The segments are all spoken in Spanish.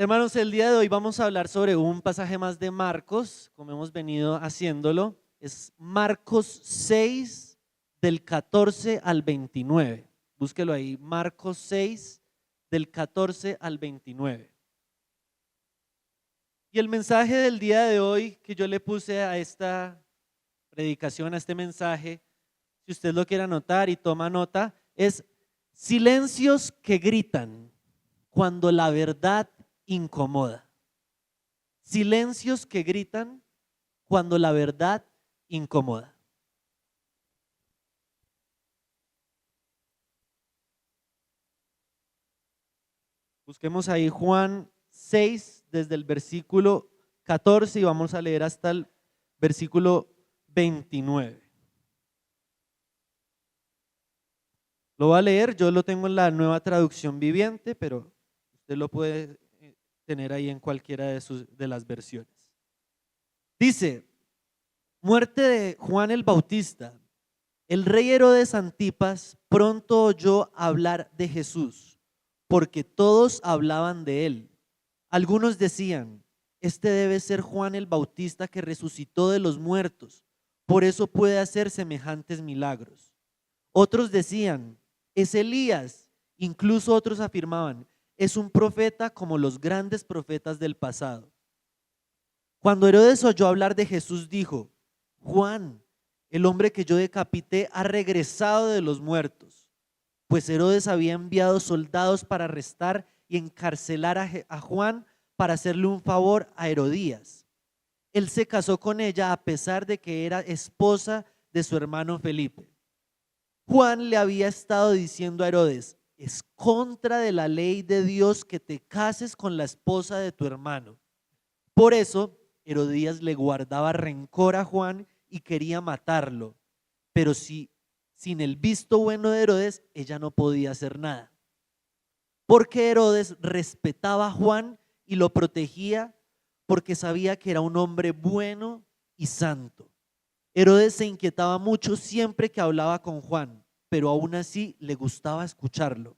Hermanos, el día de hoy vamos a hablar sobre un pasaje más de Marcos, como hemos venido haciéndolo. Es Marcos 6, del 14 al 29. Búsquelo ahí, Marcos 6, del 14 al 29. Y el mensaje del día de hoy que yo le puse a esta predicación, a este mensaje, si usted lo quiere anotar y toma nota, es silencios que gritan cuando la verdad incomoda. Silencios que gritan cuando la verdad incomoda. Busquemos ahí Juan 6 desde el versículo 14 y vamos a leer hasta el versículo 29. Lo voy a leer, yo lo tengo en la Nueva Traducción Viviente, pero usted lo puede tener ahí en cualquiera de las versiones. Dice: muerte de Juan el Bautista. El rey Herodes Antipas pronto oyó hablar de Jesús, porque todos hablaban de él. Algunos decían: este debe ser Juan el Bautista que resucitó de los muertos, por eso puede hacer semejantes milagros. Otros decían: es Elías. Incluso otros afirmaban: es un profeta como los grandes profetas del pasado. Cuando Herodes oyó hablar de Jesús, dijo: Juan, el hombre que yo decapité, ha regresado de los muertos. Pues Herodes había enviado soldados para arrestar y encarcelar a Juan para hacerle un favor a Herodías. Él se casó con ella a pesar de que era esposa de su hermano Felipe. Juan le había estado diciendo a Herodes: es contra de la ley de Dios que te cases con la esposa de tu hermano. Por eso Herodías le guardaba rencor a Juan y quería matarlo, pero sin el visto bueno de Herodes, ella no podía hacer nada. Porque Herodes respetaba a Juan y lo protegía porque sabía que era un hombre bueno y santo. Herodes se inquietaba mucho siempre que hablaba con Juan, pero aún así le gustaba escucharlo.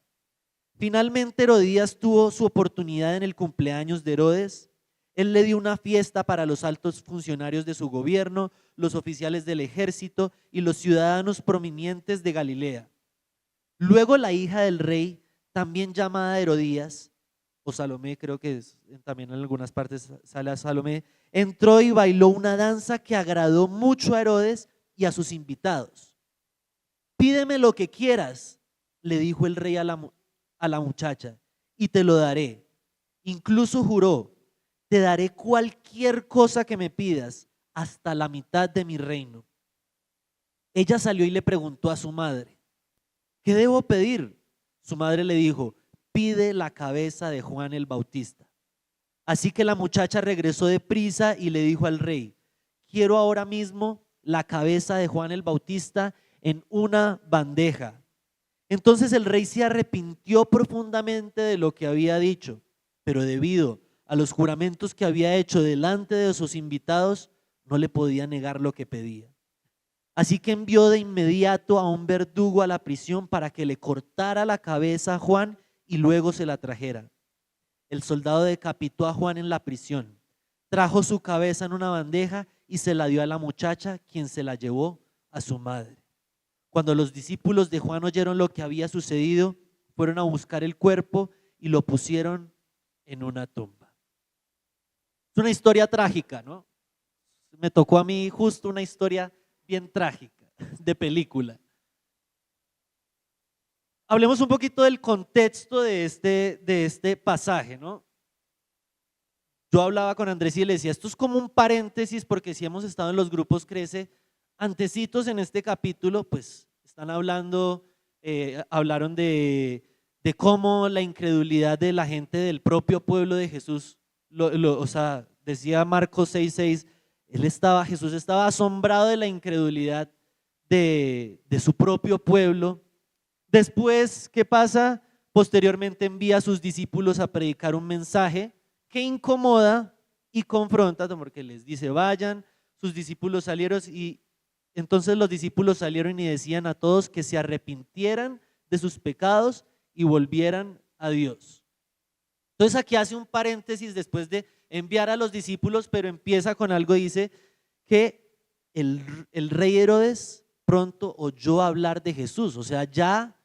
Finalmente Herodías tuvo su oportunidad en el cumpleaños de Herodes. Él le dio una fiesta para los altos funcionarios de su gobierno, los oficiales del ejército y los ciudadanos prominentes de Galilea. Luego la hija del rey, también llamada Herodías, o Salomé, creo que también en algunas partes sale a Salomé, entró y bailó una danza que agradó mucho a Herodes y a sus invitados. Pídeme lo que quieras, le dijo el rey a la muchacha, y te lo daré. Incluso juró: te daré cualquier cosa que me pidas, hasta la mitad de mi reino. Ella salió y le preguntó a su madre: ¿qué debo pedir? Su madre le dijo: pide la cabeza de Juan el Bautista. Así que la muchacha regresó deprisa y le dijo al rey: quiero ahora mismo la cabeza de Juan el Bautista en una bandeja. Entonces el rey se arrepintió profundamente de lo que había dicho, pero debido a los juramentos que había hecho delante de sus invitados, no le podía negar lo que pedía. Así que envió de inmediato a un verdugo a la prisión para que le cortara la cabeza a Juan y luego se la trajera. El soldado decapitó a Juan en la prisión, trajo su cabeza en una bandeja y se la dio a la muchacha, quien se la llevó a su madre. Cuando los discípulos de Juan oyeron lo que había sucedido, fueron a buscar el cuerpo y lo pusieron en una tumba. Es una historia trágica, ¿no? Me tocó a mí justo una historia bien trágica, de película. Hablemos un poquito del contexto de este pasaje, ¿no? Yo hablaba con Andrés y le decía: esto es como un paréntesis, porque si hemos estado en los grupos Crece, antecitos en este capítulo, pues están hablaron de cómo la incredulidad de la gente del propio pueblo de Jesús, o sea, decía Marcos 6:6, Jesús estaba asombrado de la incredulidad de su propio pueblo. Después, ¿qué pasa? Posteriormente envía a sus discípulos a predicar un mensaje que incomoda y confronta, porque les dice: vayan. Sus discípulos salieron y entonces los discípulos salieron y decían a todos que se arrepintieran de sus pecados y volvieran a Dios. Entonces aquí hace un paréntesis después de enviar a los discípulos, pero empieza con algo, dice que el rey Herodes pronto oyó hablar de Jesús, o sea, ya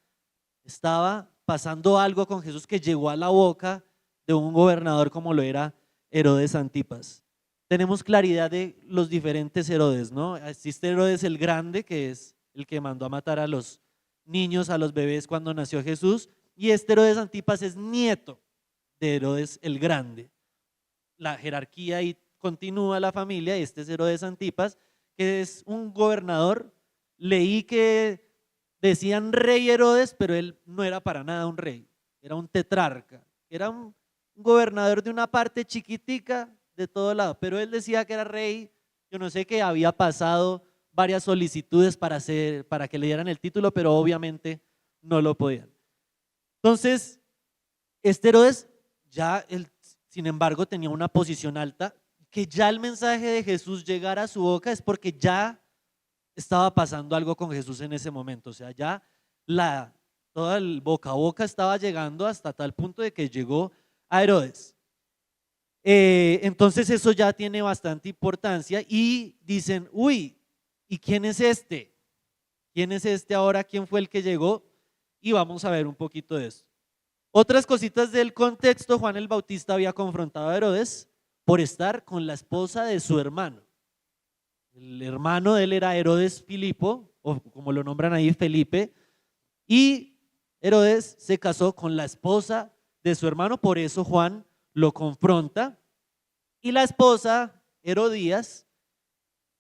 estaba pasando algo con Jesús que llegó a la boca de un gobernador como lo era Herodes Antipas. Tenemos claridad de los diferentes Herodes, ¿no? Existe Herodes el Grande, que es el que mandó a matar a los niños, a los bebés cuando nació Jesús, y este Herodes Antipas es nieto de Herodes el Grande. La jerarquía ahí continúa la familia, y este es Herodes Antipas, que es un gobernador. Leí que decían rey Herodes, pero él no era para nada un rey, era un tetrarca, era un gobernador de una parte chiquitica de todo lado, pero él decía que era rey. Yo no sé, que había pasado varias solicitudes para que le dieran el título, pero obviamente no lo podían. Entonces, este Herodes ya, sin embargo, tenía una posición alta. Que ya el mensaje de Jesús llegara a su boca es porque ya estaba pasando algo con Jesús en ese momento. O sea, ya todo el boca a boca estaba llegando hasta tal punto de que llegó a Herodes. Entonces eso ya tiene bastante importancia y dicen, uy, ¿y quién es este? ¿Quién es este ahora? ¿Quién fue el que llegó? Y vamos a ver un poquito de eso. Otras cositas del contexto: Juan el Bautista había confrontado a Herodes por estar con la esposa de su hermano. El hermano de él era Herodes Filipo, o como lo nombran ahí, Felipe, y Herodes se casó con la esposa de su hermano, por eso Juan lo confronta. Y la esposa, Herodías,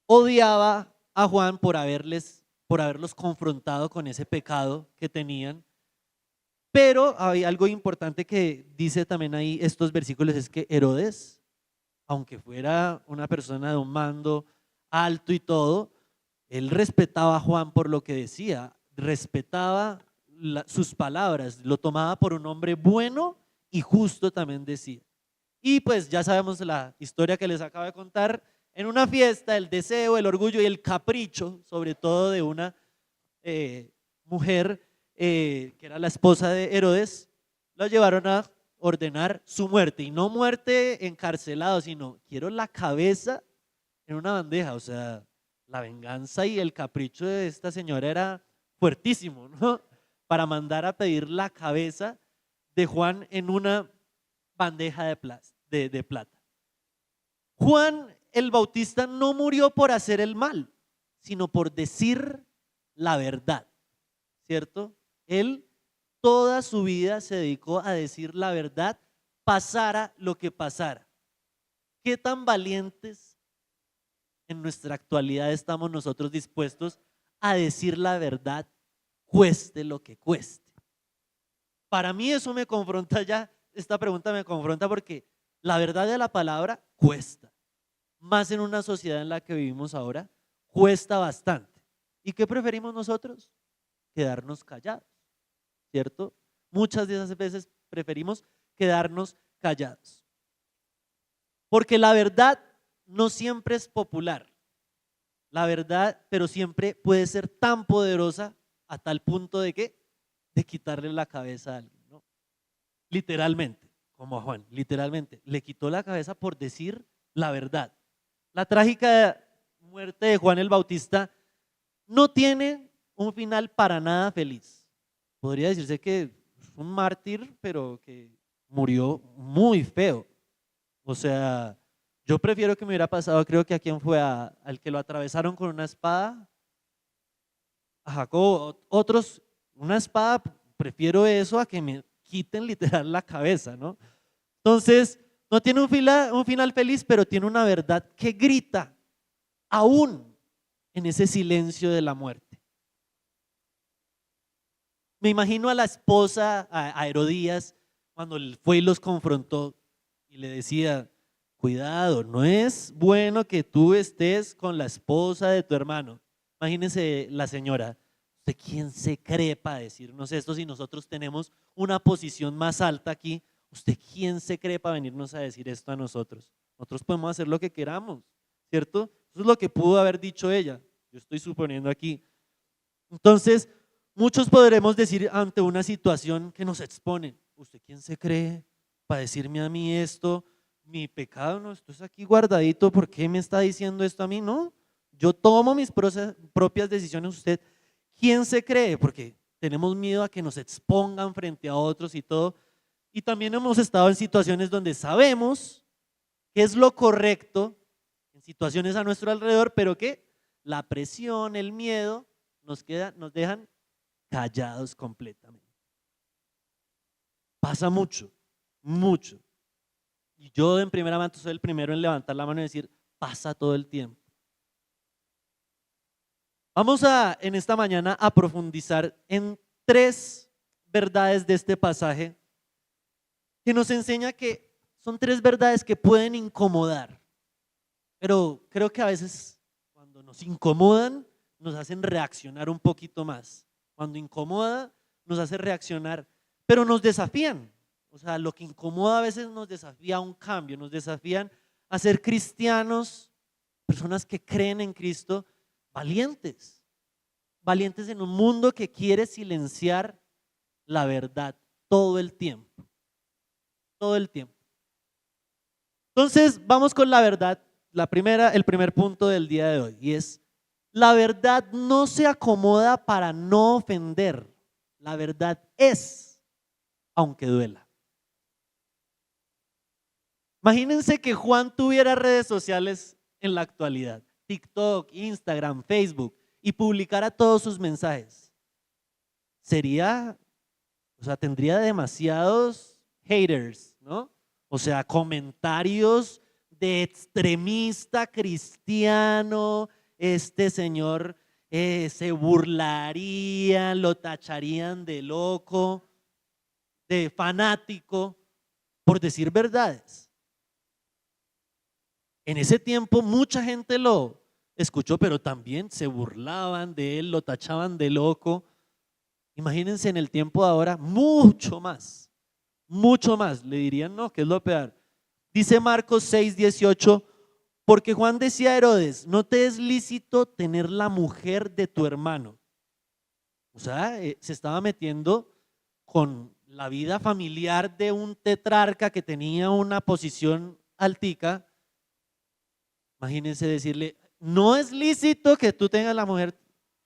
odiaba a Juan por haberlos confrontado con ese pecado que tenían. Pero hay algo importante que dice también ahí estos versículos, es que Herodes, aunque fuera una persona de un mando alto y todo, él respetaba a Juan por lo que decía, respetaba sus palabras, lo tomaba por un hombre bueno y justo, también decía. Y pues ya sabemos la historia que les acabo de contar. En una fiesta, el deseo, el orgullo y el capricho, sobre todo de una mujer que era la esposa de Herodes, lo llevaron a ordenar su muerte. Y no muerte encarcelado, sino quiero la cabeza en una bandeja. O sea, la venganza y el capricho de esta señora era fuertísimo, ¿no? Para mandar a pedir la cabeza de Juan en una bandeja de plata. Juan el Bautista no murió por hacer el mal, sino por decir la verdad, ¿cierto? Él toda su vida se dedicó a decir la verdad, pasara lo que pasara. ¿Qué tan valientes en nuestra actualidad estamos nosotros dispuestos a decir la verdad, cueste lo que cueste? Para mí eso me confronta ya. Esta pregunta me confronta porque la verdad de la palabra cuesta, más en una sociedad en la que vivimos ahora, cuesta bastante. ¿Y qué preferimos nosotros? Quedarnos callados, ¿cierto? Muchas de esas veces preferimos quedarnos callados, porque la verdad no siempre es popular, la verdad, pero siempre puede ser tan poderosa a tal punto de que de quitarle la cabeza a alguien, ¿no? Literalmente, como a Juan, literalmente, le quitó la cabeza por decir la verdad. La trágica muerte de Juan el Bautista no tiene un final para nada feliz. Podría decirse que es un mártir, pero que murió muy feo. O sea, yo prefiero que me hubiera pasado, creo que a quién fue, al que lo atravesaron con una espada, a Jacobo. Otros, una espada, prefiero eso a que me quiten literal la cabeza, ¿no? Entonces, no tiene un final feliz, pero tiene una verdad que grita aún en ese silencio de la muerte. Me imagino a la esposa, a Herodías, cuando fue y los confrontó y le decía, cuidado, no es bueno que tú estés con la esposa de tu hermano. Imagínense la señora, ¿usted quién se cree para decirnos esto si nosotros tenemos una posición más alta aquí? ¿Usted quién se cree para venirnos a decir esto a nosotros? Nosotros podemos hacer lo que queramos, ¿cierto? Eso es lo que pudo haber dicho ella, yo estoy suponiendo aquí. Entonces, muchos podremos decir ante una situación que nos expone, ¿usted quién se cree para decirme a mí esto, mi pecado, no, esto es aquí guardadito, ¿por qué me está diciendo esto a mí? No, yo tomo mis propias decisiones. ¿Usted quién se cree? Porque tenemos miedo a que nos expongan frente a otros y todo. Y también hemos estado en situaciones donde sabemos qué es lo correcto, en situaciones a nuestro alrededor, pero que la presión, el miedo nos dejan callados completamente. Pasa mucho, mucho. Y yo en primera mano soy el primero en levantar la mano y decir, pasa todo el tiempo. Vamos en esta mañana a profundizar en 3 verdades de este pasaje que nos enseña que son 3 verdades que pueden incomodar, pero creo que a veces cuando nos incomodan nos hacen reaccionar un poquito más. Cuando incomoda nos hace reaccionar, pero nos desafían. O sea, lo que incomoda a veces nos desafía a un cambio, nos desafían a ser cristianos, personas que creen en Cristo, valientes, valientes en un mundo que quiere silenciar la verdad todo el tiempo, todo el tiempo. Entonces, vamos con la verdad, el primer punto del día de hoy, y es: la verdad no se acomoda para no ofender, la verdad es, aunque duela. Imagínense que Juan tuviera redes sociales en la actualidad, TikTok, Instagram, Facebook, y publicara todos sus mensajes. Tendría demasiados haters, ¿no? O sea, comentarios de extremista cristiano, este señor se burlarían, lo tacharían de loco, de fanático, por decir verdades. En ese tiempo mucha gente lo escuchó, pero también se burlaban de él, lo tachaban de loco. Imagínense en el tiempo de ahora, mucho más, le dirían, no, ¿qué es lo peor? Dice Marcos 6:18, porque Juan decía a Herodes, no te es lícito tener la mujer de tu hermano. O sea, se estaba metiendo con la vida familiar de un tetrarca que tenía una posición altica. Imagínense decirle, no es lícito que tú tengas la mujer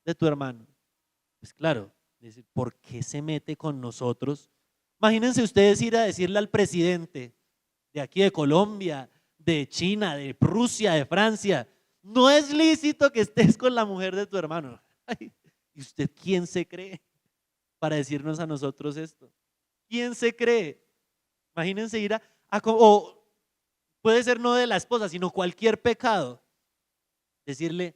de tu hermano. Pues claro, decir, ¿por qué se mete con nosotros? Imagínense ustedes ir a decirle al presidente de aquí de Colombia, de China, de Rusia, de Francia, no es lícito que estés con la mujer de tu hermano. Ay, ¿y usted quién se cree para decirnos a nosotros esto? ¿Quién se cree? Imagínense ir o puede ser no de la esposa, sino cualquier pecado. Decirle,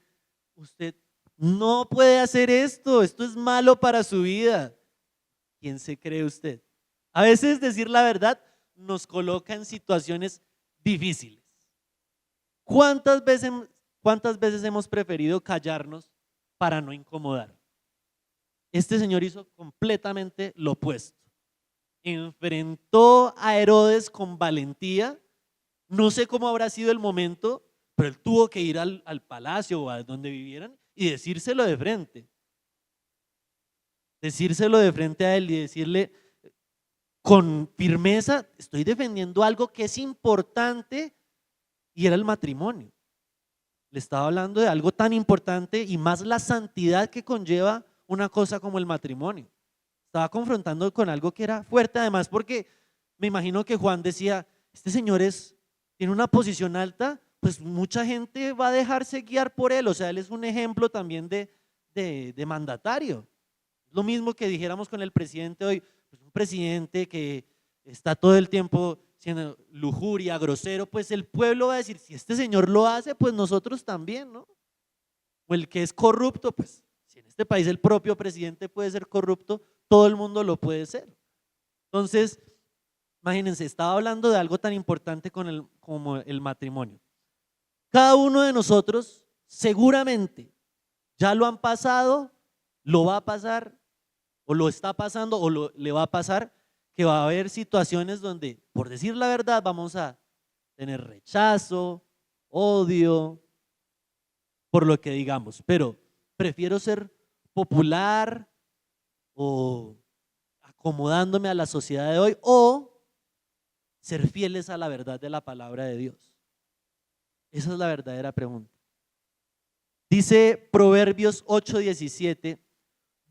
usted no puede hacer esto es malo para su vida. ¿Quién se cree usted? A veces decir la verdad nos coloca en situaciones difíciles. ¿Cuántas veces hemos preferido callarnos para no incomodar? Este señor hizo completamente lo opuesto. Enfrentó a Herodes con valentía. No sé cómo habrá sido el momento, pero él tuvo que ir al palacio o a donde vivieran y decírselo de frente. Decírselo de frente a él y decirle con firmeza, estoy defendiendo algo que es importante, y era el matrimonio. Le estaba hablando de algo tan importante y más la santidad que conlleva una cosa como el matrimonio. Estaba confrontando con algo que era fuerte, además porque me imagino que Juan decía, este señor tiene una posición alta, pues mucha gente va a dejarse guiar por él. O sea, él es un ejemplo también de mandatario. Lo mismo que dijéramos con el presidente hoy, pues un presidente que está todo el tiempo siendo lujuria, grosero, pues el pueblo va a decir, si este señor lo hace, pues nosotros también, ¿no? O el que es corrupto, pues si en este país el propio presidente puede ser corrupto, todo el mundo lo puede ser. Entonces, imagínense, estaba hablando de algo tan importante como el matrimonio. Cada uno de nosotros seguramente ya lo han pasado, lo va a pasar, o lo está pasando, o le va a pasar, que va a haber situaciones donde, por decir la verdad, vamos a tener rechazo, odio, por lo que digamos. Pero prefiero ser popular o acomodándome a la sociedad de hoy, o ser fieles a la verdad de la palabra de Dios? Esa es la verdadera pregunta. Dice Proverbios 8:17,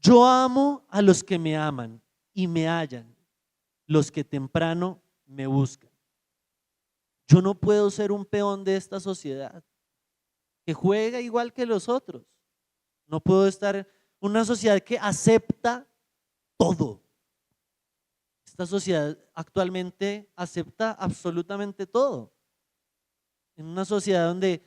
yo amo a los que me aman y me hallan, los que temprano me buscan. Yo no puedo ser un peón de esta sociedad que juega igual que los otros. No puedo estar en una sociedad que acepta todo. Esta sociedad actualmente acepta absolutamente todo. En una sociedad donde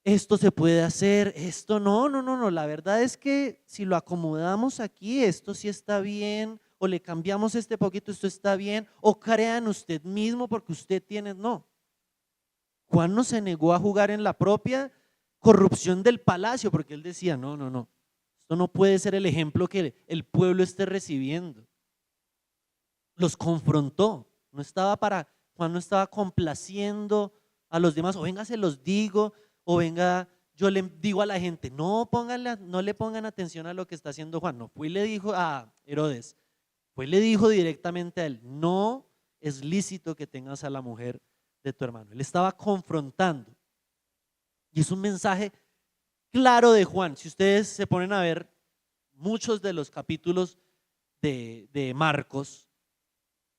esto se puede hacer, esto no. La verdad es que si lo acomodamos aquí, esto sí está bien, o le cambiamos este poquito, esto está bien, o crean usted mismo porque usted tiene, no. Juan no se negó a jugar en la propia corrupción del palacio, porque él decía, no, esto no puede ser el ejemplo que el pueblo esté recibiendo. Los confrontó, Juan no estaba complaciendo a los demás, o venga se los digo, o venga yo le digo a la gente, no le pongan atención a lo que está haciendo Juan. No fue y le dijo a Herodes, fue y le dijo directamente a él, no es lícito que tengas a la mujer de tu hermano. Él estaba confrontando, y es un mensaje claro de Juan. Si ustedes se ponen a ver muchos de los capítulos de Marcos,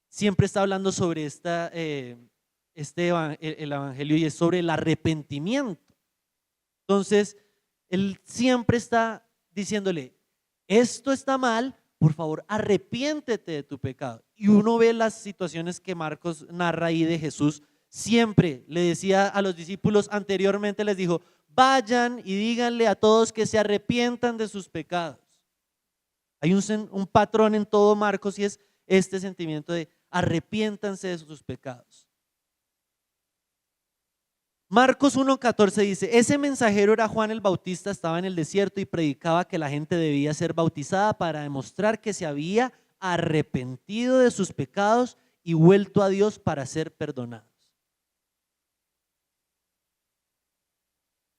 siempre está hablando sobre el evangelio, y es sobre el arrepentimiento. Entonces, él siempre está diciéndole, esto está mal, por favor, arrepiéntete de tu pecado. Y uno ve las situaciones que Marcos narra ahí de Jesús. Siempre le decía a los discípulos, anteriormente les dijo, vayan y díganle a todos que se arrepientan de sus pecados. Hay un patrón en todo Marcos, y es este sentimiento de arrepiéntanse de sus pecados. Marcos 1:14 dice, ese mensajero era Juan el Bautista, estaba en el desierto y predicaba que la gente debía ser bautizada para demostrar que se había arrepentido de sus pecados y vuelto a Dios para ser perdonados.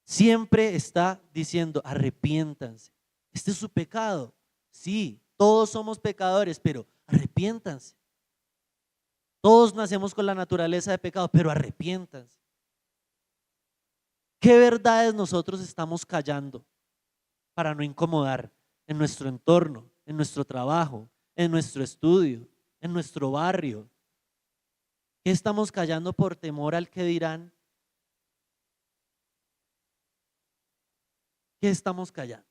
Siempre está diciendo, arrepiéntanse. Este es su pecado. Sí, todos somos pecadores, pero arrepiéntanse. Todos nacemos con la naturaleza de pecado, pero arrepiéntanse. ¿Qué verdades nosotros estamos callando para no incomodar en nuestro entorno, en nuestro trabajo, en nuestro estudio, en nuestro barrio? ¿Qué estamos callando por temor al que dirán? ¿Qué estamos callando?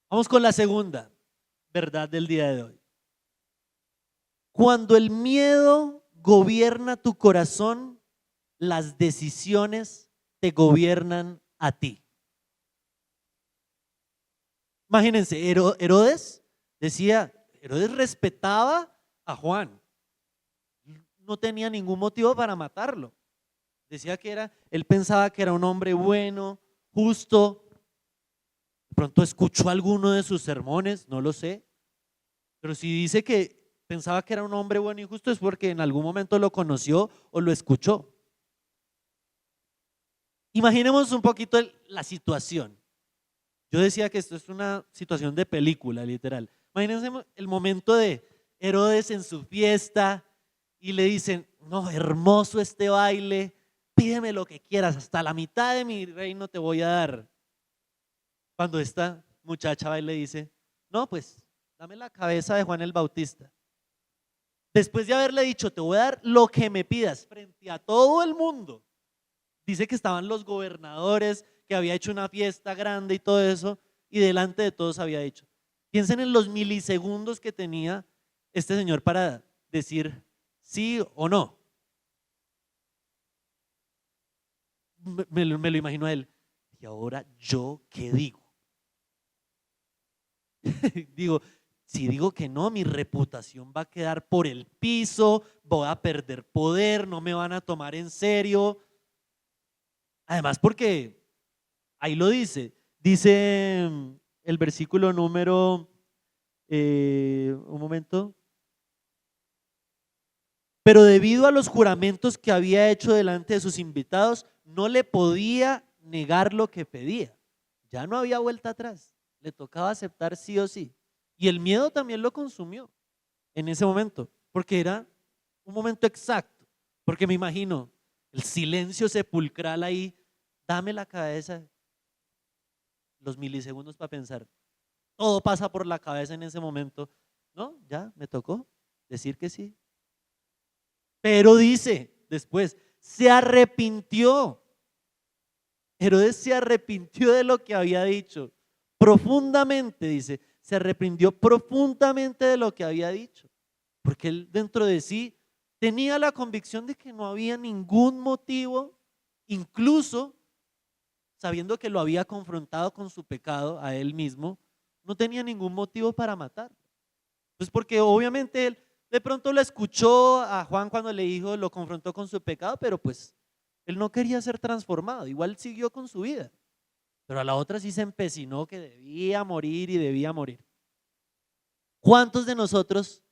Vamos con la segunda verdad del día de hoy. Cuando el miedo gobierna tu corazón, las decisiones te gobiernan a ti. Imagínense, Herodes respetaba a Juan. No tenía ningún motivo para matarlo. Decía él pensaba que era un hombre bueno, justo. De pronto escuchó alguno de sus sermones, no lo sé. Pero si dice que pensaba que era un hombre bueno y justo, es porque en algún momento lo conoció o lo escuchó. Imaginemos un poquito la situación. Yo decía que esto es una situación de película, literal. Imagínense el momento de Herodes en su fiesta y le dicen, no, hermoso este baile, pídeme lo que quieras, hasta la mitad de mi reino te voy a dar. Cuando esta muchacha va y le dice, no, pues dame la cabeza de Juan el Bautista. Después de haberle dicho, te voy a dar lo que me pidas frente a todo el mundo. Dice que estaban los gobernadores, que había hecho una fiesta grande y todo eso, y delante de todos había dicho. Piensen en los milisegundos que tenía este señor para decir sí o no. Me lo imagino a él. ¿Y ahora yo qué digo? Digo, si digo que no, mi reputación va a quedar por el piso, voy a perder poder, no me van a tomar en serio. Además, porque ahí lo dice el versículo número, un momento. Pero debido a los juramentos que había hecho delante de sus invitados, no le podía negar lo que pedía. Ya no había vuelta atrás, le tocaba aceptar sí o sí. Y el miedo también lo consumió en ese momento. porque era un momento exacto, porque me imagino el silencio sepulcral ahí, dame la cabeza, los milisegundos para pensar, todo pasa por la cabeza en ese momento, no, ya me tocó decir que sí, pero dice después, se arrepintió. Herodes se arrepintió de lo que había dicho, profundamente, dice, se arrepintió profundamente de lo que había dicho, porque él dentro de sí tenía la convicción de que no había ningún motivo, incluso sabiendo que lo había confrontado con su pecado a él mismo, no tenía ningún motivo para matar. Pues porque obviamente él de pronto lo escuchó a Juan cuando le dijo, lo confrontó con su pecado, pero pues él no quería ser transformado, igual siguió con su vida, pero a la otra sí se empecinó que debía morir y debía morir. ¿Cuántos de nosotros,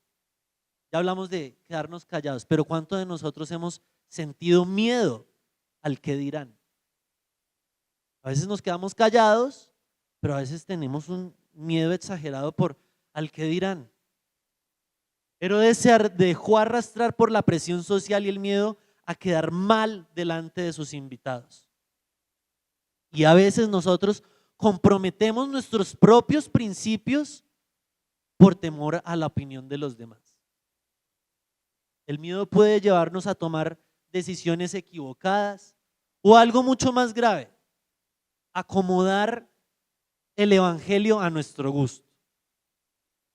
ya hablamos de quedarnos callados, pero cuántos de nosotros hemos sentido miedo al que dirán? A veces nos quedamos callados, pero a veces tenemos un miedo exagerado por al que dirán. Herodes se dejó arrastrar por la presión social y el miedo a quedar mal delante de sus invitados. Y a veces nosotros comprometemos nuestros propios principios por temor a la opinión de los demás. El miedo puede llevarnos a tomar decisiones equivocadas o algo mucho más grave, acomodar el evangelio a nuestro gusto.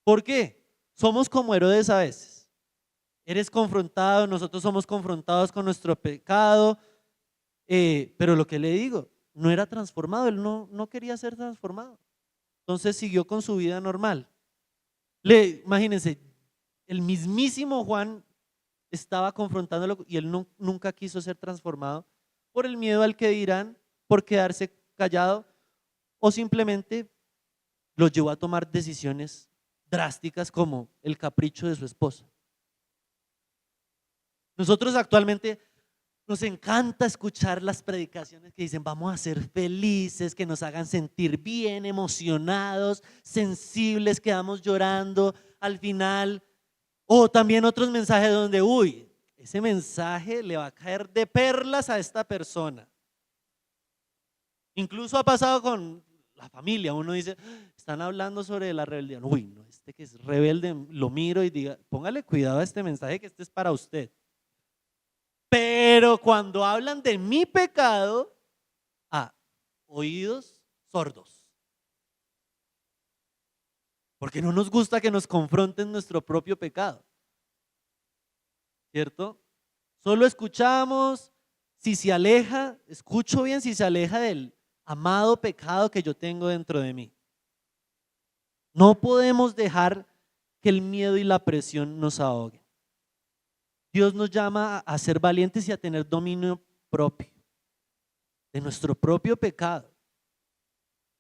¿Por qué? Somos como Herodes a veces. Eres confrontado, nosotros somos confrontados con nuestro pecado, pero lo que le digo, no era transformado, él no quería ser transformado. Entonces siguió con su vida normal. Imagínense, el mismísimo Juan estaba confrontándolo y él nunca quiso ser transformado por el miedo al que dirán, por quedarse callado o simplemente lo llevó a tomar decisiones drásticas como el capricho de su esposa. Nosotros actualmente nos encanta escuchar las predicaciones que dicen vamos a ser felices, que nos hagan sentir bien, emocionados, sensibles, quedamos llorando al final. O también otros mensajes donde, uy, ese mensaje le va a caer de perlas a esta persona. Incluso ha pasado con la familia, uno dice, están hablando sobre la rebeldía. Uy, no, este que es rebelde, lo miro y diga, póngale cuidado a este mensaje que este es para usted. Pero cuando hablan de mi pecado, oídos sordos. Porque no nos gusta que nos confronten nuestro propio pecado. ¿Cierto? Solo escuchamos, si se aleja, escucho bien, si se aleja del amado pecado que yo tengo dentro de mí. No podemos dejar que el miedo y la presión nos ahoguen. Dios nos llama a ser valientes y a tener dominio propio de nuestro propio pecado,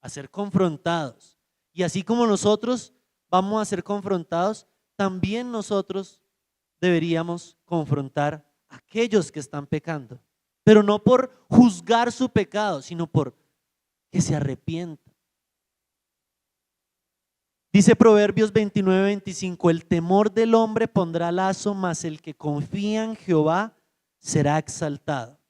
a ser confrontados. Y así como nosotros vamos a ser confrontados, también nosotros deberíamos confrontar a aquellos que están pecando, pero no por juzgar su pecado, sino por que se arrepientan. Dice Proverbios 29:25, el temor del hombre pondrá lazo, mas el que confía en Jehová será exaltado.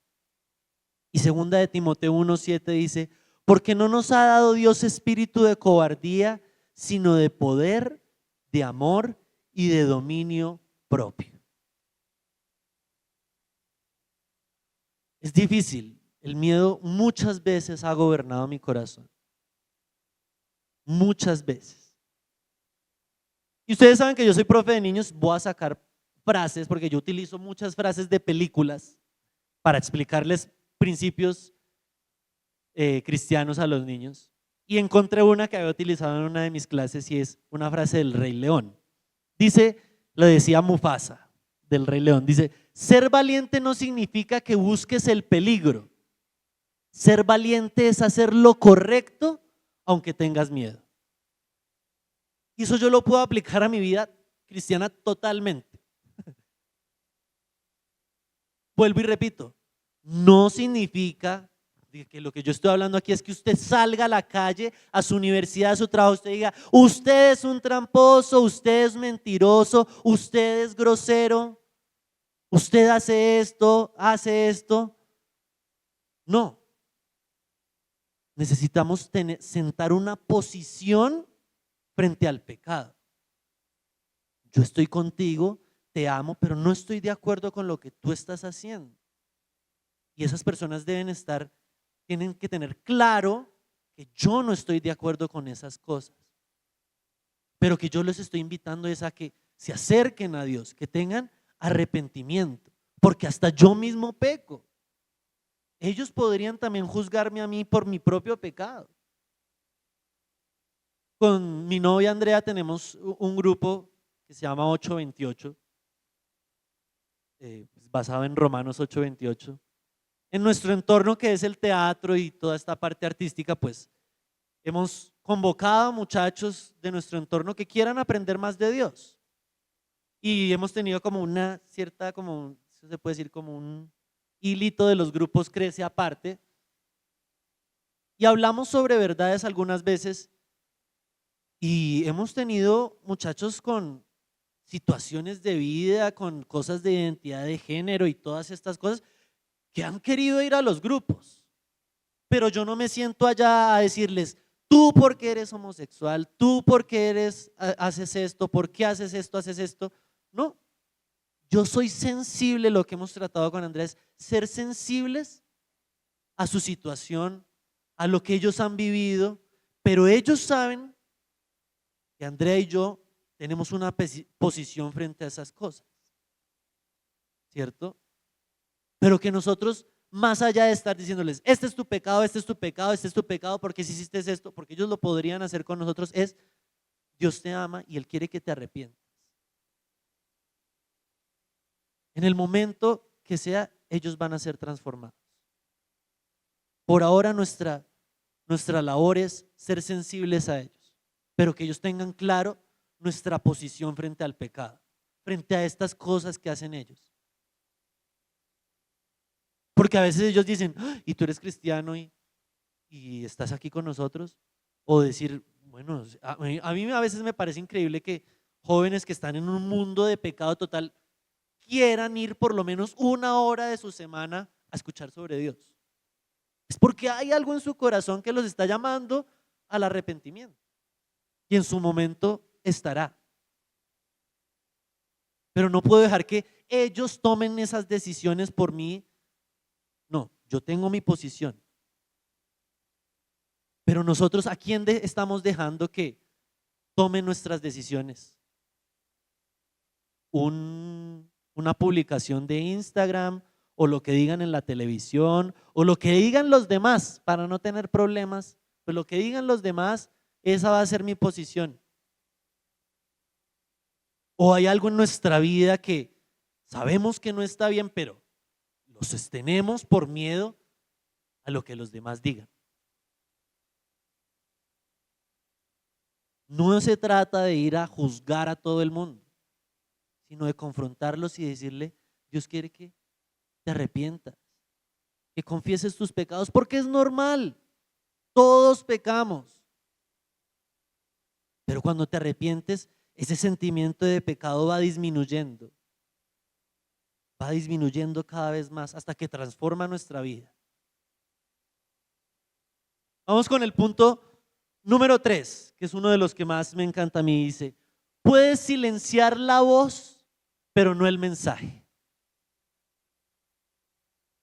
Y segunda de Timoteo 1:7 dice, porque no nos ha dado Dios espíritu de cobardía, sino de poder, de amor y de dominio propio. Es difícil, el miedo muchas veces ha gobernado mi corazón, muchas veces. Y ustedes saben que yo soy profe de niños, voy a sacar frases porque yo utilizo muchas frases de películas para explicarles principios cristianos a los niños. Y encontré una que había utilizado en una de mis clases y es una frase del Rey León. Dice, lo decía Mufasa, del Rey León, dice, ser valiente no significa que busques el peligro. Ser valiente es hacer lo correcto aunque tengas miedo. Y eso yo lo puedo aplicar a mi vida cristiana totalmente. Vuelvo y repito, no significa que lo que yo estoy hablando aquí es que usted salga a la calle, a su universidad, a su trabajo, usted diga, usted es un tramposo, usted es mentiroso, usted es grosero, usted hace esto, hace esto. No, necesitamos sentar una posición frente al pecado. Yo estoy contigo, te amo, pero no estoy de acuerdo con lo que tú estás haciendo. Y esas personas tienen que tener claro que yo no estoy de acuerdo con esas cosas, pero que yo les estoy invitando es a que se acerquen a Dios, que tengan arrepentimiento, porque hasta yo mismo peco. Ellos podrían también juzgarme a mí por mi propio pecado. Con mi novia Andrea tenemos un grupo que se llama 828, basado en Romanos 8:28. En nuestro entorno, que es el teatro y toda esta parte artística, pues hemos convocado a muchachos de nuestro entorno que quieran aprender más de Dios. Y hemos tenido como una cierta, como se puede decir, como un hilito de los grupos crece aparte. Y hablamos sobre verdades algunas veces y hemos tenido muchachos con situaciones de vida, con cosas de identidad de género y todas estas cosas que han querido ir a los grupos, pero yo no me siento allá a decirles, tú porque eres homosexual, tú porque haces esto, ¿por qué haces esto, haces esto? No, yo soy sensible, lo que hemos tratado con Andrés, ser sensibles a su situación, a lo que ellos han vivido, pero ellos saben que Andrea y yo tenemos una posición frente a esas cosas, ¿cierto? Pero que nosotros, más allá de estar diciéndoles, este es tu pecado, este es tu pecado, este es tu pecado, porque si hiciste esto, porque ellos lo podrían hacer con nosotros, es Dios te ama y Él quiere que te arrepientas. En el momento que sea, ellos van a ser transformados. Por ahora nuestra labor es ser sensibles a ellos, pero que ellos tengan claro nuestra posición frente al pecado, frente a estas cosas que hacen ellos. Porque a veces ellos dicen, ¿y tú eres cristiano y estás aquí con nosotros? O decir, bueno, a mí a veces me parece increíble que jóvenes que están en un mundo de pecado total quieran ir por lo menos una hora de su semana a escuchar sobre Dios. Es porque hay algo en su corazón que los está llamando al arrepentimiento y en su momento estará. Pero no puedo dejar que ellos tomen esas decisiones por mí. No, yo tengo mi posición. Pero nosotros, ¿a quién estamos dejando que tome nuestras decisiones? Una publicación de Instagram, o lo que digan en la televisión, o lo que digan los demás, para no tener problemas, pues lo que digan los demás, esa va a ser mi posición. O hay algo en nuestra vida que sabemos que no está bien, pero lo sostenemos por miedo a lo que los demás digan. No se trata de ir a juzgar a todo el mundo, sino de confrontarlos y decirle, Dios quiere que te arrepientas, que confieses tus pecados, porque es normal, todos pecamos. Pero cuando te arrepientes, ese sentimiento de pecado va disminuyendo cada vez más hasta que transforma nuestra vida. Vamos con el punto número 3, que es uno de los que más me encanta a mí. Dice, puedes silenciar la voz, pero no el mensaje.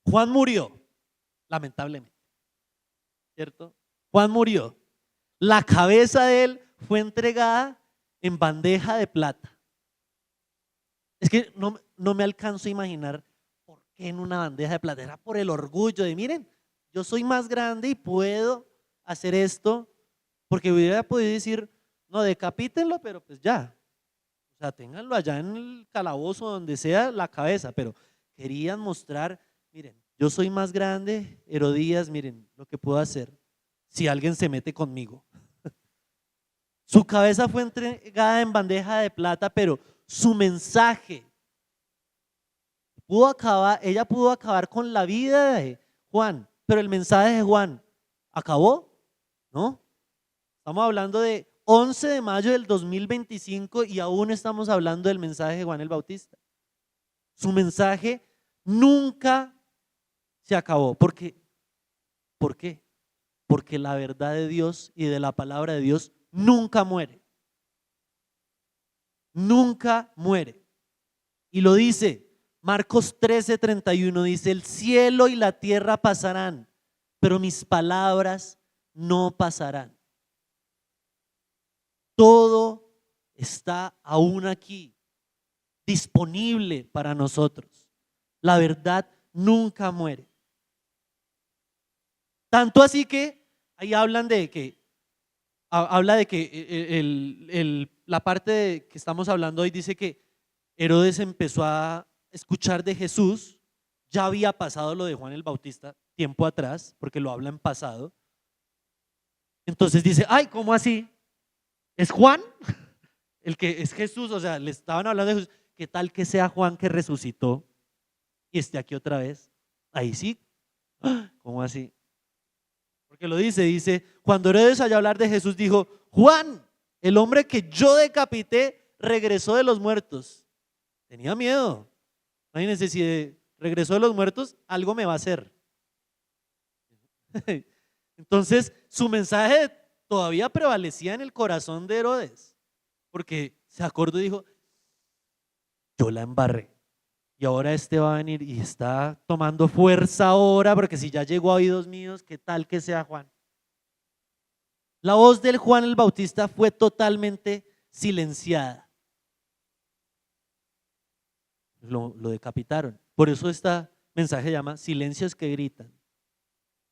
Juan murió, lamentablemente, ¿cierto? Juan murió. La cabeza de él fue entregada en bandeja de plata. Es que no me alcanzo a imaginar por qué en una bandeja de plata. Era por el orgullo de, miren, yo soy más grande y puedo hacer esto, porque hubiera podido decir, no, decapítenlo, pero pues ya, o sea, ténganlo allá en el calabozo, donde sea la cabeza, pero querían mostrar, miren, yo soy más grande, Herodías, miren lo que puedo hacer si alguien se mete conmigo. Su cabeza fue entregada en bandeja de plata, pero su mensaje ella pudo acabar con la vida de Juan, pero el mensaje de Juan acabó, ¿no? Estamos hablando de 11 de mayo del 2025 y aún estamos hablando del mensaje de Juan el Bautista. Su mensaje nunca se acabó. ¿Por qué? Porque la verdad de Dios y de la palabra de Dios nunca muere. Nunca muere. Y lo dice Marcos 13:31, dice: el cielo y la tierra pasarán, pero mis palabras no pasarán. Todo está aún aquí, disponible para nosotros. La verdad nunca muere. Tanto así que ahí habla de que la parte que estamos hablando hoy dice que Herodes empezó a escuchar de Jesús. Ya había pasado lo de Juan el Bautista tiempo atrás, porque lo habla en pasado. Entonces dice: ay, ¿cómo así? ¿Es Juan? El que es Jesús. O sea, le estaban hablando de Jesús. ¿Qué tal que sea Juan que resucitó y esté aquí otra vez? Ahí sí. ¿Cómo así? Porque lo dice, cuando Herodes oyó hablar de Jesús, dijo: Juan, el hombre que yo decapité, regresó de los muertos. Tenía miedo. Imagínense, si regresó de los muertos, algo me va a hacer. Entonces, su mensaje todavía prevalecía en el corazón de Herodes, porque se acordó y dijo: yo la embarré. Y ahora este va a venir y está tomando fuerza ahora, porque si ya llegó a oídos míos, ¿qué tal que sea Juan? La voz del Juan el Bautista fue totalmente silenciada. Lo decapitaron. Por eso este mensaje se llama silencios que gritan.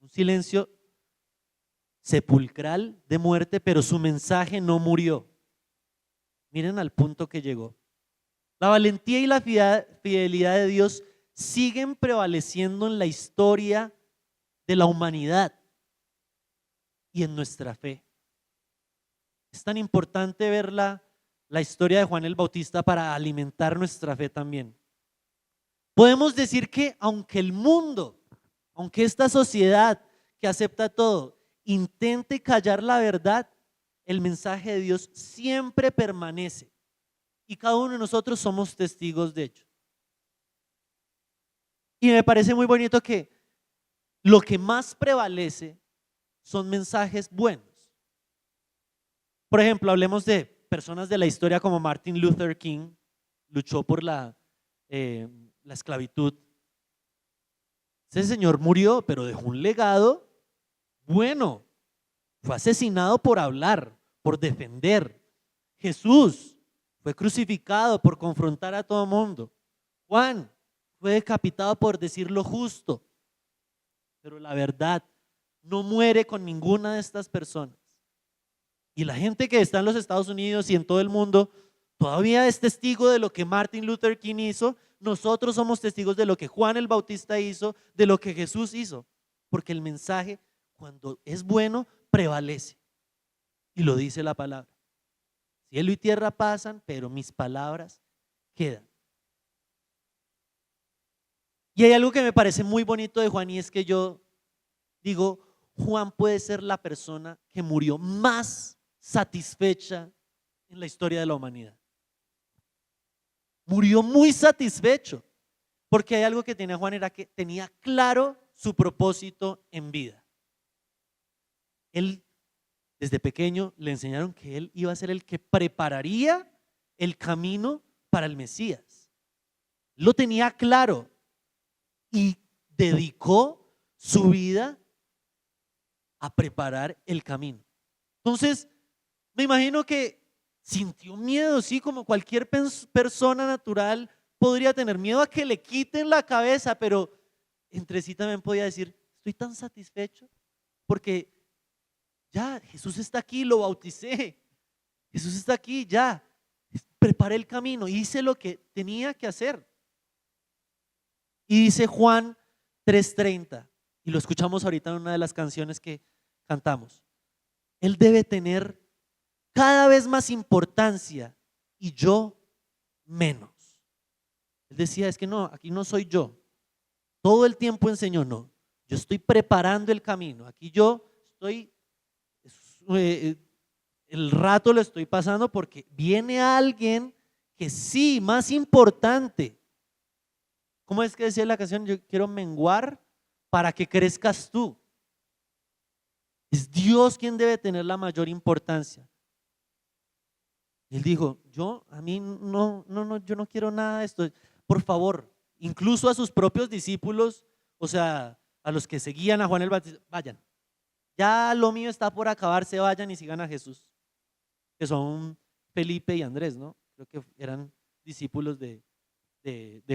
Un silencio sepulcral de muerte, pero su mensaje no murió. Miren al punto que llegó. La valentía y la fidelidad de Dios siguen prevaleciendo en la historia de la humanidad y en nuestra fe. Es tan importante ver la historia de Juan el Bautista para alimentar nuestra fe también. Podemos decir que aunque el mundo, aunque esta sociedad que acepta todo, intente callar la verdad, el mensaje de Dios siempre permanece. Y cada uno de nosotros somos testigos de ello. Y me parece muy bonito que lo que más prevalece son mensajes buenos. Por ejemplo, hablemos de personas de la historia como Martin Luther King, luchó por la esclavitud. Ese señor murió, pero dejó un legado bueno. Fue asesinado por hablar, por defender. Jesús fue crucificado por confrontar a todo mundo. Juan fue decapitado por decir lo justo. Pero la verdad no muere con ninguna de estas personas. Y la gente que está en los Estados Unidos y en todo el mundo todavía es testigo de lo que Martin Luther King hizo. Nosotros somos testigos de lo que Juan el Bautista hizo, de lo que Jesús hizo. Porque el mensaje, cuando es bueno, prevalece. Y lo dice la palabra. Cielo y tierra pasan, pero mis palabras quedan. Y hay algo que me parece muy bonito de Juan, y es que yo digo: Juan puede ser la persona que murió más satisfecha en la historia de la humanidad. Murió muy satisfecho, porque hay algo que tenía Juan, era que tenía claro su propósito en vida. Él, desde pequeño, le enseñaron que él iba a ser el que prepararía el camino para el Mesías. Lo tenía claro y dedicó su vida a preparar el camino. Entonces, me imagino que sintió miedo, sí, como cualquier persona natural podría tener miedo a que le quiten la cabeza, pero entre sí también podía decir: estoy tan satisfecho porque ya Jesús está aquí, lo bauticé, Jesús está aquí, ya preparé el camino, hice lo que tenía que hacer. Y dice Juan 3:30, y lo escuchamos ahorita en una de las canciones que cantamos: Él debe tener cada vez más importancia y yo menos. Él decía: es que no, aquí no soy yo. Todo el tiempo enseñó, no. Yo estoy preparando el camino. Aquí yo estoy, eh, el rato lo estoy pasando porque viene alguien que sí, más importante. ¿Cómo es que decía la canción? Yo quiero menguar para que crezcas tú. Es Dios quien debe tener la mayor importancia. Él dijo, a mí yo no quiero nada de esto. Por favor, incluso a sus propios discípulos, o sea, a los que seguían a Juan el Bautista, vayan. Ya lo mío está por acabarse, vayan y sigan a Jesús, que son Felipe y Andrés, ¿no? Creo que eran discípulos de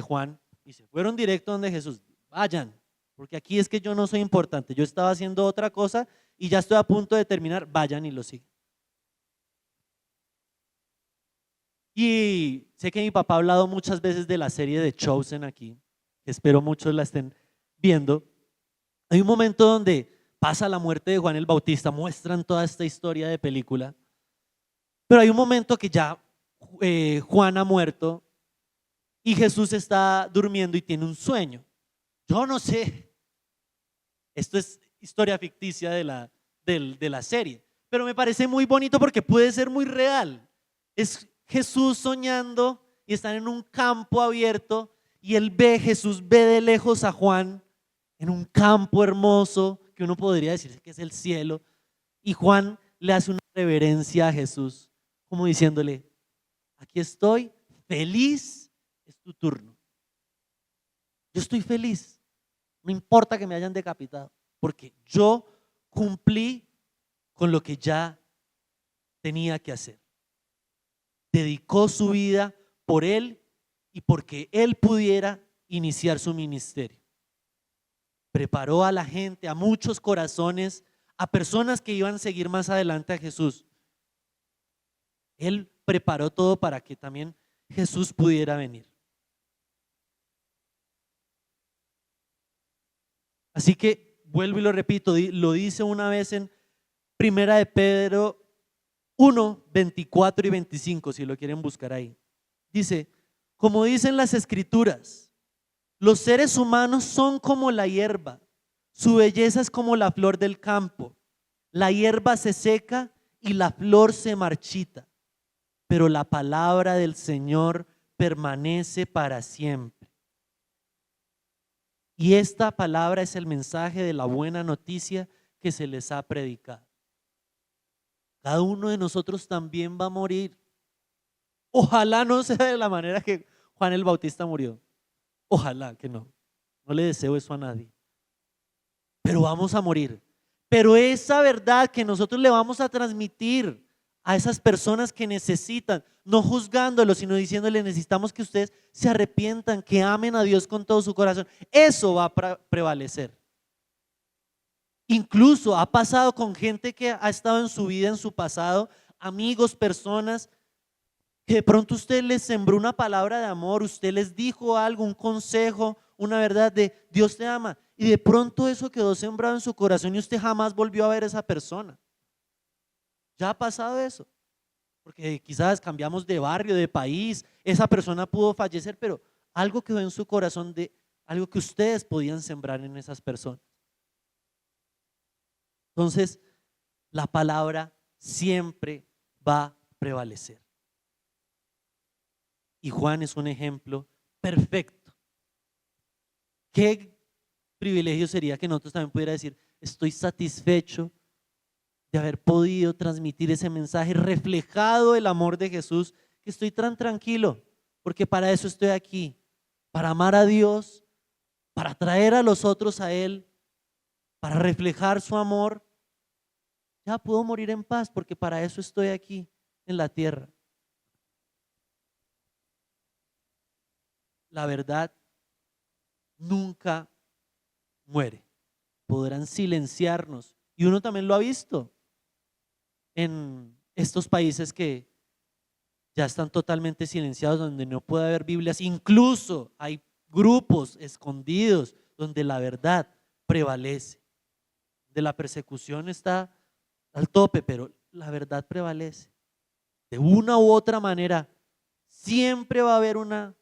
Juan y se fueron directo donde Jesús. Vayan, porque aquí es que yo no soy importante, yo estaba haciendo otra cosa y ya estoy a punto de terminar, vayan y lo siguen. Y sé que mi papá ha hablado muchas veces de la serie de Chosen aquí, que espero muchos la estén viendo. Hay un momento donde pasa la muerte de Juan el Bautista, muestran toda esta historia de película, pero hay un momento que ya Juan ha muerto y Jesús está durmiendo y tiene un sueño. Yo no sé, esto es historia ficticia de la serie, pero me parece muy bonito porque puede ser muy real. Es Jesús soñando y están en un campo abierto y Jesús ve de lejos a Juan en un campo hermoso que uno podría decir que es el cielo, y Juan le hace una reverencia a Jesús como diciéndole, aquí estoy feliz, es tu turno. Yo estoy feliz, no importa que me hayan decapitado, porque yo cumplí con lo que ya tenía que hacer. Dedicó su vida por él y porque él pudiera iniciar su ministerio. Preparó a la gente, a muchos corazones, a personas que iban a seguir más adelante a Jesús. Él preparó todo para que también Jesús pudiera venir. Así que vuelvo y lo repito, lo dice una vez en Primera de Pedro 1, 24 y 25, si lo quieren buscar ahí. Dice, como dicen las escrituras, los seres humanos son como la hierba, su belleza es como la flor del campo. La hierba se seca y la flor se marchita, pero la palabra del Señor permanece para siempre. Y esta palabra es el mensaje de la buena noticia que se les ha predicado. Cada uno de nosotros también va a morir. Ojalá no sea de la manera que Juan el Bautista murió. Ojalá que no. No le deseo eso a nadie. Pero vamos a morir. Pero esa verdad que nosotros le vamos a transmitir a esas personas que necesitan, no juzgándolos, sino diciéndole, necesitamos que ustedes se arrepientan, que amen a Dios con todo su corazón. Eso va a prevalecer. Incluso ha pasado con gente que ha estado en su vida, en su pasado, amigos, personas, que de pronto usted les sembró una palabra de amor, usted les dijo algo, un consejo, una verdad de Dios te ama, y de pronto eso quedó sembrado en su corazón y usted jamás volvió a ver a esa persona. ¿Ya ha pasado eso? Porque quizás cambiamos de barrio, de país, esa persona pudo fallecer, pero algo quedó en su corazón de algo que ustedes podían sembrar en esas personas. Entonces, la palabra siempre va a prevalecer. Y Juan es un ejemplo perfecto. Qué privilegio sería que nosotros también pudiera decir, estoy satisfecho de haber podido transmitir ese mensaje, reflejado el amor de Jesús, que estoy tan tranquilo, porque para eso estoy aquí, para amar a Dios, para traer a los otros a Él, para reflejar su amor. Ya puedo morir en paz porque para eso estoy aquí en la tierra. La verdad nunca muere. Podrán silenciarnos y uno también lo ha visto en estos países que ya están totalmente silenciados, donde no puede haber Biblias. Incluso hay grupos escondidos donde la verdad prevalece, donde la persecución está al tope, pero la verdad prevalece. De una u otra manera, siempre va a haber una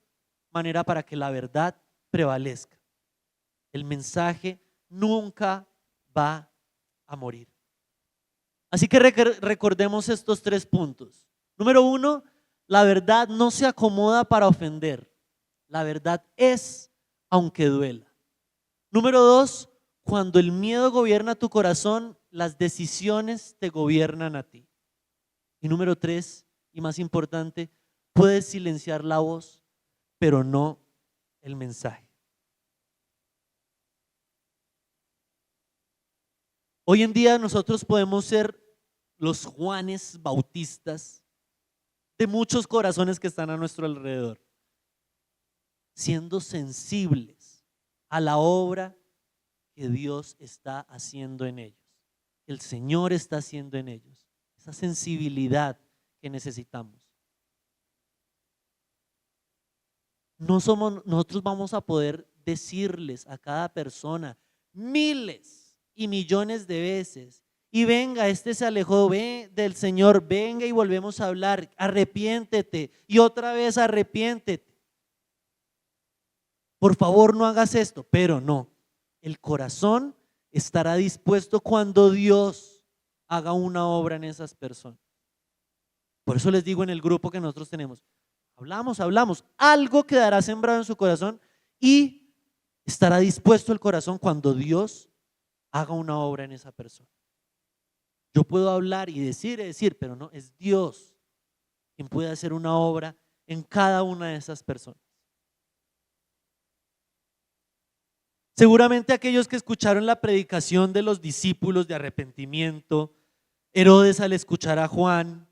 manera para que la verdad prevalezca. El mensaje nunca va a morir. Así que recordemos estos 3 puntos. Número 1, la verdad no se acomoda para ofender. La verdad es aunque duela. Número 2, cuando el miedo gobierna tu corazón, las decisiones te gobiernan a ti. Y número 3, y más importante, puedes silenciar la voz, pero no el mensaje. Hoy en día nosotros podemos ser los Juanes Bautistas de muchos corazones que están a nuestro alrededor, siendo sensibles a la obra que Dios está haciendo en ellos, que el Señor está haciendo en ellos, esa sensibilidad que necesitamos. Nosotros vamos a poder decirles a cada persona miles y millones de veces, y venga, este se alejó del Señor, venga y volvemos a hablar, arrepiéntete, y otra vez arrepiéntete. Por favor, no hagas esto, pero no, el corazón estará dispuesto cuando Dios haga una obra en esas personas. Por eso les digo en el grupo que nosotros tenemos, hablamos, algo quedará sembrado en su corazón y estará dispuesto el corazón cuando Dios haga una obra en esa persona. Yo puedo hablar y decir, pero no, es Dios quien puede hacer una obra en cada una de esas personas. Seguramente aquellos que escucharon la predicación de los discípulos de arrepentimiento, Herodes al escuchar a Juan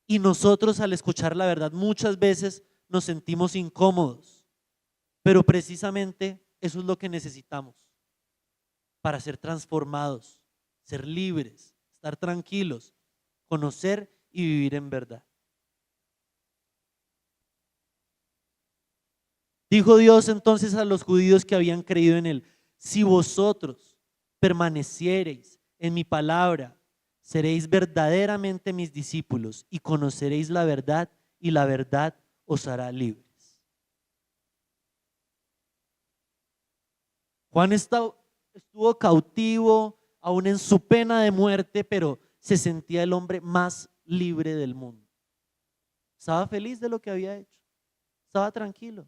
y nosotros al escuchar la verdad muchas veces nos sentimos incómodos, pero precisamente eso es lo que necesitamos para ser transformados, ser libres, estar tranquilos, conocer y vivir en verdad. Dijo Dios entonces a los judíos que habían creído en él: si vosotros permaneciereis en mi palabra, seréis verdaderamente mis discípulos y conoceréis la verdad, y la verdad os hará libres. Juan estuvo cautivo, aún en su pena de muerte, pero se sentía el hombre más libre del mundo. Estaba feliz de lo que había hecho, estaba tranquilo.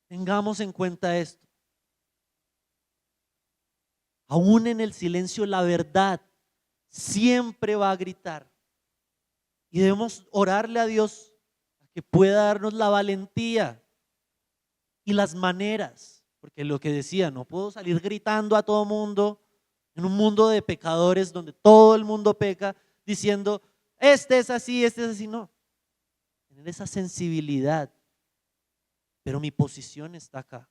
Tengamos en cuenta esto. Aún en el silencio, la verdad siempre va a gritar. Y debemos orarle a Dios a que pueda darnos la valentía y las maneras. Porque lo que decía, no puedo salir gritando a todo mundo en un mundo de pecadores donde todo el mundo peca, diciendo, este es así, no. Tener esa sensibilidad. Pero mi posición está acá.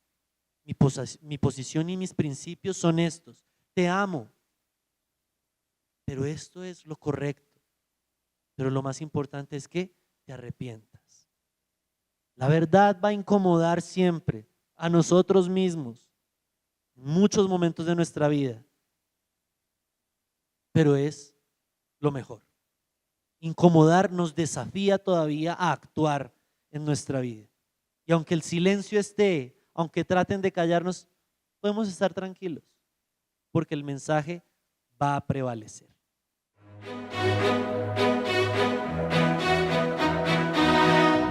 Mi posición y mis principios son estos. Te amo, pero esto es lo correcto. Pero lo más importante es que te arrepientas. La verdad va a incomodar siempre a nosotros mismos en muchos momentos de nuestra vida, pero es lo mejor. Incomodar nos desafía todavía a actuar en nuestra vida. Y aunque el silencio esté, aunque traten de callarnos, podemos estar tranquilos, porque el mensaje va a prevalecer.